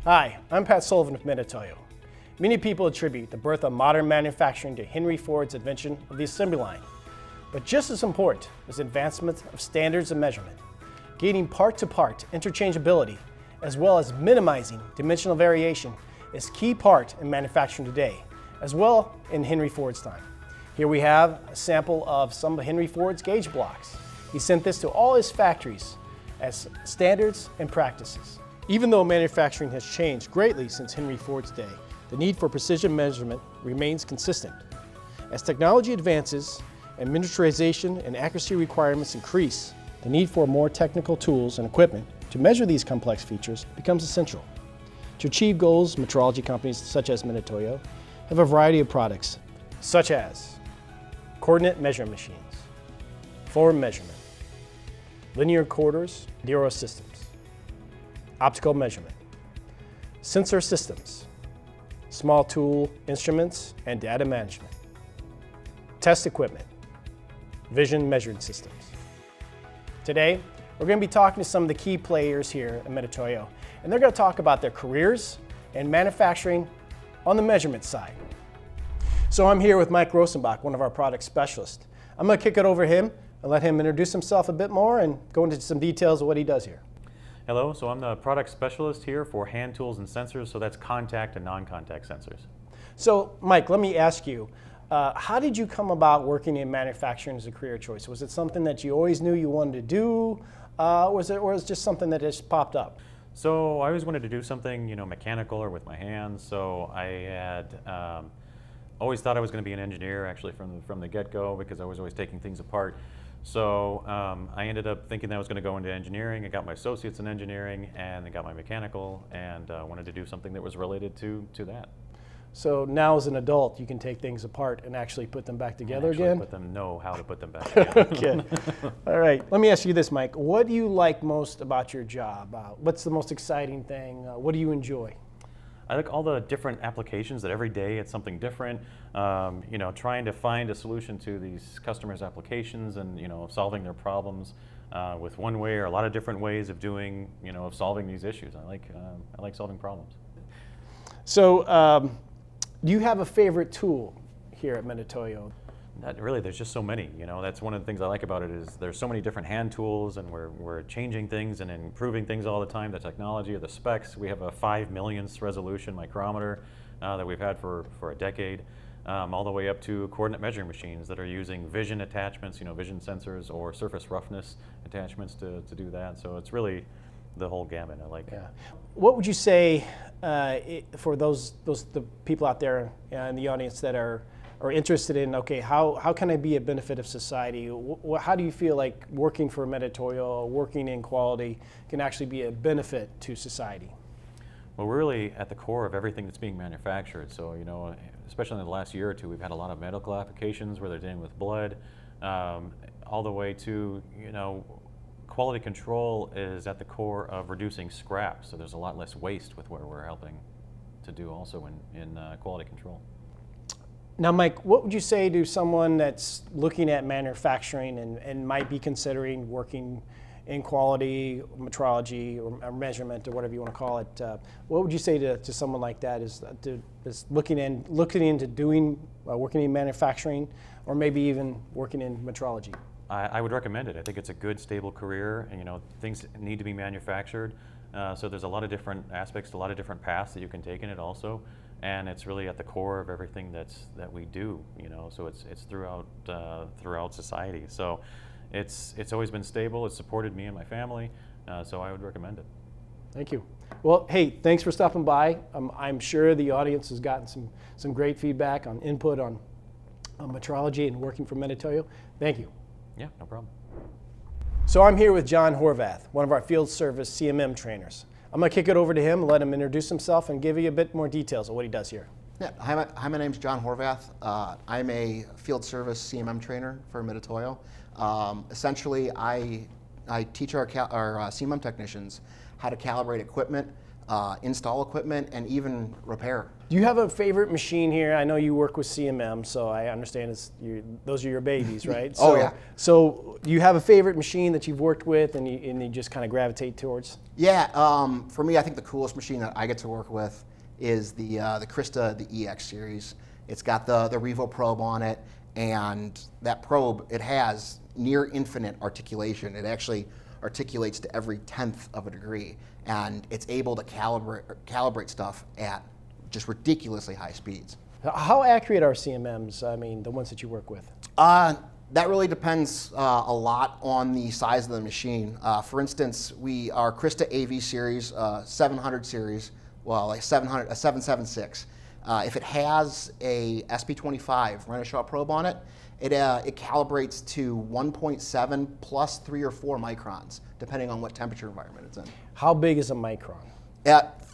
Hi, I'm Pat Sullivan of Mitutoyo. Many people attribute the birth of modern manufacturing to Henry Ford's invention of the assembly line. But just as important is the advancement of standards of measurement, gaining part-to-part interchangeability, as well as minimizing dimensional variation is key part in manufacturing today, as well in Henry Ford's time. Here we have a sample of some of Henry Ford's gauge blocks. He sent this to all his factories as standards and practices. Even though manufacturing has changed greatly since Henry Ford's day, the need for precision measurement remains consistent. As technology advances and miniaturization and accuracy requirements increase, the need for more technical tools and equipment to measure these complex features becomes essential. To achieve goals, metrology companies such as Mitutoyo have a variety of products, such as coordinate measuring machines, form measurement, linear quarters, Euro systems, optical measurement, sensor systems, small tool instruments and data management, test equipment, vision measuring systems. Today, we're going to be talking to some of the key players here at Mitutoyo, and they're going to talk about their careers and manufacturing on the measurement side. So I'm here with Mike Rosenbach, one of our product specialists. I'm going to kick it over to him and let him introduce himself a bit more and go into some details of what he does here. Hello, so I'm the product specialist here for hand tools and sensors, so that's contact and non-contact sensors. So Mike, let me ask you, how did you come about working in manufacturing as a career choice? Was it something that you always knew you wanted to do, or was it just something that just popped up? So I always wanted to do something, mechanical or with my hands, so I had always thought I was going to be an engineer actually from the get-go because I was always taking things apart. So I ended up thinking that I was going to go into engineering. I got my associates in engineering and I got my mechanical and wanted to do something that was related to that. So now as an adult, you can take things apart and actually put them back together again? Know how to put them back together. Okay. All right. Let me ask you this, Mike. What do you like most about your job? What's the most exciting thing? What do you enjoy? I like all the different applications that every day it's something different. Trying to find a solution to these customers' applications and solving their problems with one way or a lot of different ways of doing of solving these issues. I like solving problems. So, do you have a favorite tool here at Mitutoyo? Not really. There's just so many. That's one of the things I like about it is there's so many different hand tools, and we're changing things and improving things all the time. The technology or the specs. We have a 5 millionths resolution micrometer that we've had for a decade, all the way up to coordinate measuring machines that are using vision attachments, vision sensors or surface roughness attachments to do that. So it's really the whole gamut. I like. Yeah. What would you say for the people out there in the audience that are interested in, okay, how can I be a benefit of society? How do you feel like working for Mitutoyo, working in quality, can actually be a benefit to society? Well, we're really at the core of everything that's being manufactured. So, especially in the last year or two, we've had a lot of medical applications where they're dealing with blood, all the way to, quality control is at the core of reducing scrap. So there's a lot less waste with what we're helping to do also in quality control. Now, Mike, what would you say to someone that's looking at manufacturing and might be considering working in quality, metrology, or measurement, or whatever you want to call it? What would you say to someone like that is looking into doing working in manufacturing, or maybe even working in metrology? I would recommend it. I think it's a good, stable career, and things need to be manufactured. So there's a lot of different aspects, a lot of different paths that you can take in it also. And it's really at the core of everything that we do, So it's throughout society. So it's always been stable. It's supported me and my family. So I would recommend it. Thank you. Well, hey, thanks for stopping by. I'm sure the audience has gotten some great feedback on input on metrology and working for Mitutoyo. Thank you. Yeah, no problem. So I'm here with John Horvath, one of our field service CMM trainers. I'm going to kick it over to him and let him introduce himself and give you a bit more details of what he does here. Yeah, hi, my name's John Horvath. I'm a field service CMM trainer for Mitutoyo. Essentially, I teach our CMM technicians how to calibrate equipment install equipment, and even repair. Do you have a favorite machine here? I know you work with CMM, so I understand those are your babies, right? Oh, yeah. So do you have a favorite machine that you've worked with and you just kind of gravitate towards? Yeah, for me, I think the coolest machine that I get to work with is the Krista, the EX series. It's got the Revo probe on it, and that probe, it has near infinite articulation. It actually articulates to every 1/10 of a degree, and it's able to calibrate stuff at just ridiculously high speeds. How accurate are CMMs, I mean, the ones that you work with? That really depends a lot on the size of the machine. For instance, our Krista AV series, 700 series, well, like 700, a 776. If it has a SP25 Renishaw probe on it, it calibrates to 1.7 plus 3 or 4 microns, depending on what temperature environment it's in. How big is a micron?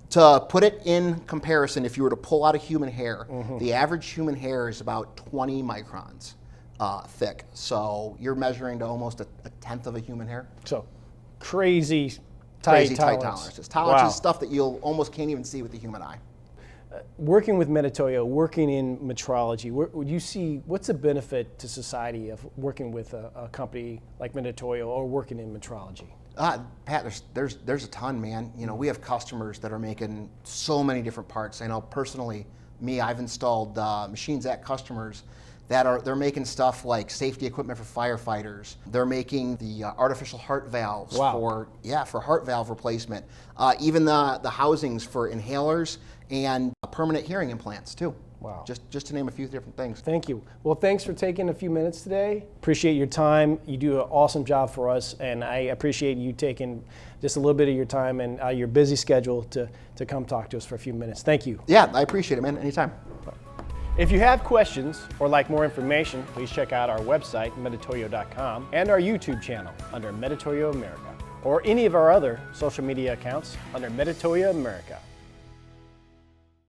To put it in comparison, if you were to pull out a human hair, the average human hair is about 20 microns thick. So you're measuring to almost a 1/10 of a human hair. So crazy tight tolerances. Tolerances, stuff that you'll almost can't even see with the human eye. Working with Mitutoyo, working in metrology, would you see what's the benefit to society of working with a company like Mitutoyo or working in metrology? Pat, there's a ton, man. You know, we have customers that are making so many different parts. I know personally, I've installed machines at customers they're making stuff like safety equipment for firefighters. They're making the artificial heart valves for heart valve replacement. Even the housings for inhalers and permanent hearing implants too. Wow. Just to name a few different things. Thank you. Well, thanks for taking a few minutes today. Appreciate your time. You do an awesome job for us, and I appreciate you taking just a little bit of your time and your busy schedule to come talk to us for a few minutes. Thank you. Yeah, I appreciate it, man. Anytime. If you have questions or like more information, please check out our website, mitutoyo.com, and our YouTube channel under Mitutoyo America, or any of our other social media accounts under Mitutoyo America.